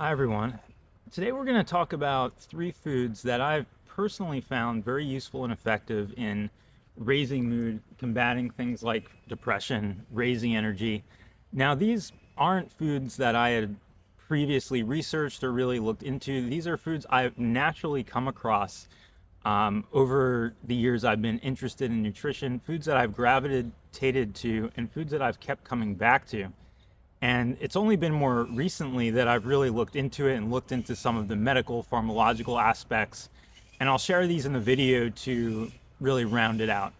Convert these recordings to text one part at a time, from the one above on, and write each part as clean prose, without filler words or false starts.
Hi, everyone. Today we're going to talk about three foods that I've personally found very useful and effective in raising mood, combating things like depression, raising energy. Now, these aren't foods that I had previously researched or really looked into. These are foods I've naturally come across over the years I've been interested in nutrition, foods that I've gravitated to, and foods that I've kept coming back to. And it's only been more recently that I've really looked into it and looked into some of the medical, pharmacological aspects. And I'll share these in the video to really round it out.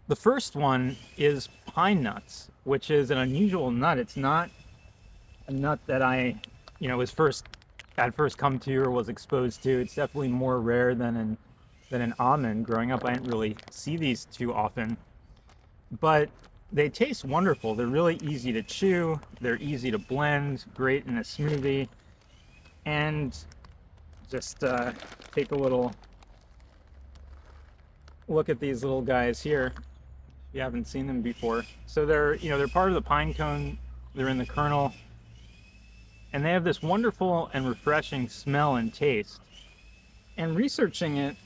The first one is pine nuts, which is an unusual nut. It's not a nut that was first had first come to or was exposed to. It's definitely more rare than an almond. Growing up, I didn't really see these too often, but they taste wonderful. They're really easy to chew. They're easy to blend, great in a smoothie. And just take a little look at these little guys here. If you haven't seen them before, so they're part of the pine cone. They're in the kernel, and they have this wonderful and refreshing smell and taste. And researching it,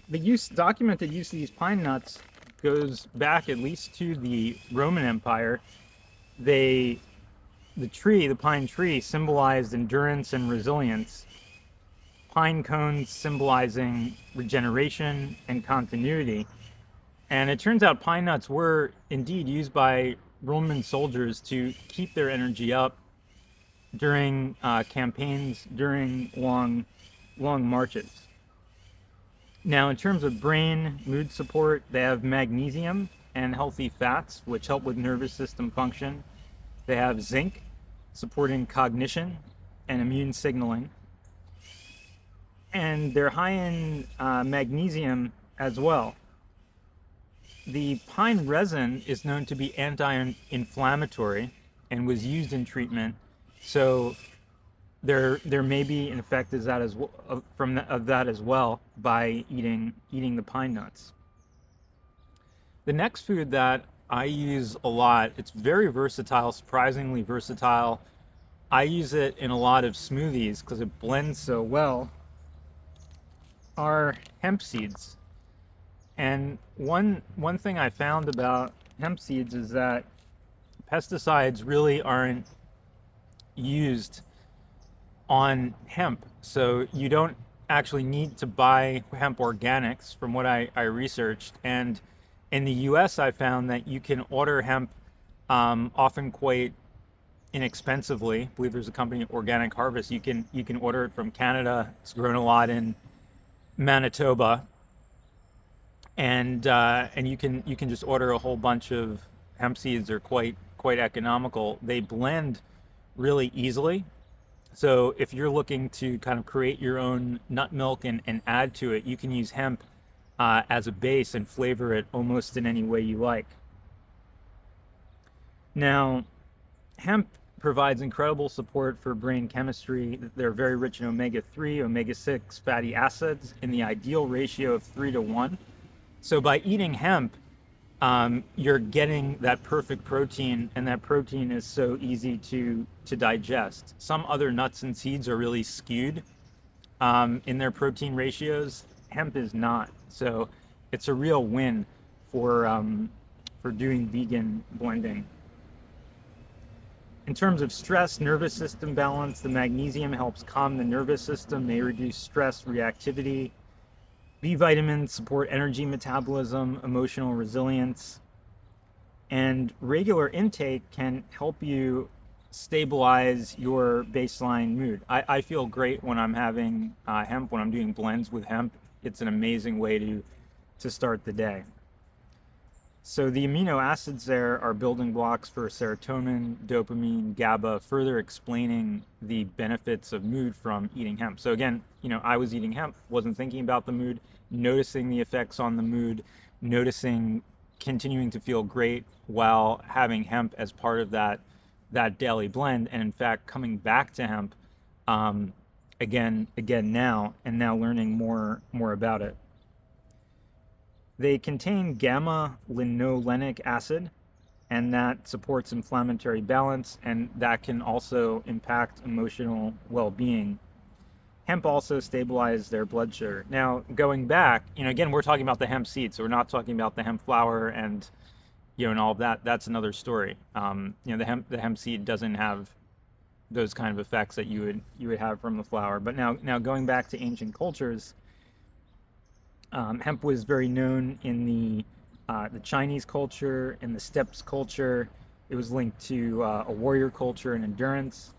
the documented use of these pine nuts goes back at least to the Roman Empire. The pine tree, symbolized endurance and resilience. Pine cones symbolizing regeneration and continuity. And it turns out pine nuts were indeed used by Roman soldiers to keep their energy up during campaigns, during long marches. Now, in terms of brain mood support, they have magnesium and healthy fats, which help with nervous system function. They have zinc, supporting cognition and immune signaling. And they're high in magnesium as well. The pine resin is known to be anti-inflammatory and was used in treatment. So there may be an effect as that as well, of that as well by eating the pine nuts. The next food that I use a lot, it's very versatile, surprisingly versatile. I use it in a lot of smoothies because it blends so well, are hemp seeds. And one thing I found about hemp seeds is that pesticides really aren't used on hemp. So you don't actually need to buy hemp organics from what I researched. And in the US, I found that you can order hemp often quite inexpensively. I believe there's a company, Organic Harvest. You can order it from Canada. It's grown a lot in Manitoba, and you can just order a whole bunch of hemp seeds. They're quite economical. They blend really easily. So if you're looking to kind of create your own nut milk and add to it, you can use hemp as a base and flavor it almost in any way you like. Now, hemp provides incredible support for brain chemistry. They're very rich in omega-3, omega-6 fatty acids in the ideal ratio of 3 to 1. So by eating hemp, you're getting that perfect protein, and that protein is so easy to digest. Some other nuts and seeds are really skewed in their protein ratios. Hemp is not, so it's a real win for doing vegan blending. In terms of stress, nervous system balance, the magnesium helps calm the nervous system. They reduce stress reactivity. B vitamins support energy metabolism, emotional resilience, and regular intake can help you stabilize your baseline mood. I feel great when I'm having hemp, when I'm doing blends with hemp. It's an amazing way to start the day. So the amino acids there are building blocks for serotonin, dopamine, GABA, further explaining the benefits of mood from eating hemp. So again, I was eating hemp, wasn't thinking about the mood, noticing the effects on the mood, noticing continuing to feel great while having hemp as part of that daily blend, and in fact coming back to hemp again now, and now learning more about it. They contain gamma linolenic acid, and that supports inflammatory balance, and that can also impact emotional well-being. Hemp also stabilizes their blood sugar. Now, going back, again, we're talking about the hemp seed, so we're not talking about the hemp flower and and all of that. That's another story. The hemp seed doesn't have those kind of effects that you would have from the flower. But now going back to ancient cultures, hemp was very known in the Chinese culture, in the steppes culture. It was linked to a warrior culture and endurance.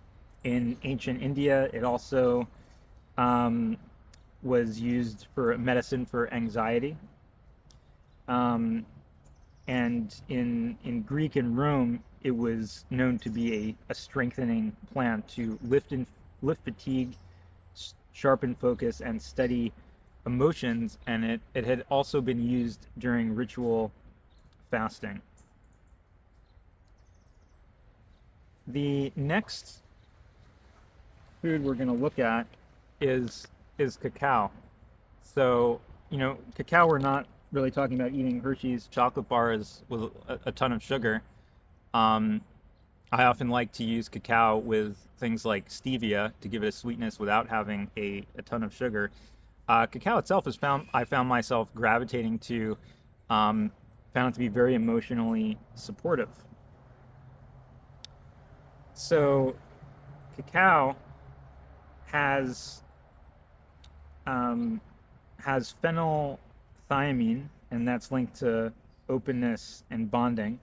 In ancient India, it also um, was used for medicine for anxiety. Um, and in Greek and Rome, it was known to be a strengthening plant to lift fatigue, sharpen focus, and steady emotions. And it had also been used during ritual fasting. The next food we're going to look at is cacao. So, cacao, we're not really talking about eating Hershey's chocolate bars with a ton of sugar. Um, I often like to use cacao with things like stevia to give it a sweetness without having a ton of sugar. Cacao itself I found myself gravitating to, um, found it to be very emotionally supportive. So, cacao has um, has phenylthiamine, and that's linked to openness and bonding.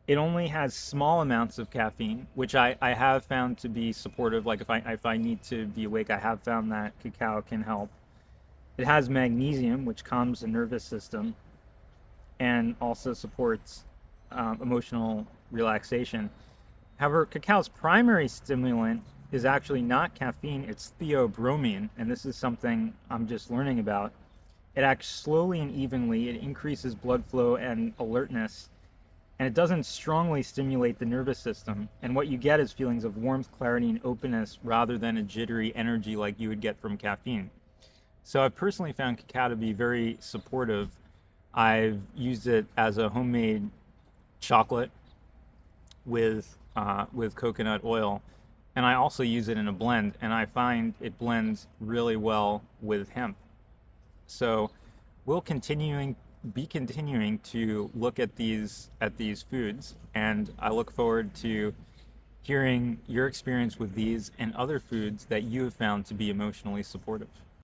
It only has small amounts of caffeine, which I have found to be supportive. Like if I need to be awake, I have found that cacao can help. It has magnesium, which calms the nervous system and also supports emotional relaxation. However, cacao's primary stimulant is actually not caffeine, it's theobromine, and this is something I'm just learning about. It acts slowly and evenly, it increases blood flow and alertness, and it doesn't strongly stimulate the nervous system. And what you get is feelings of warmth, clarity, and openness rather than a jittery energy like you would get from caffeine. So I've personally found cacao to be very supportive. I've used it as a homemade chocolate with coconut oil, and I also use it in a blend, and I find it blends really well with hemp. So we'll continuing to look at these foods, and I look forward to hearing your experience with these and other foods that you have found to be emotionally supportive.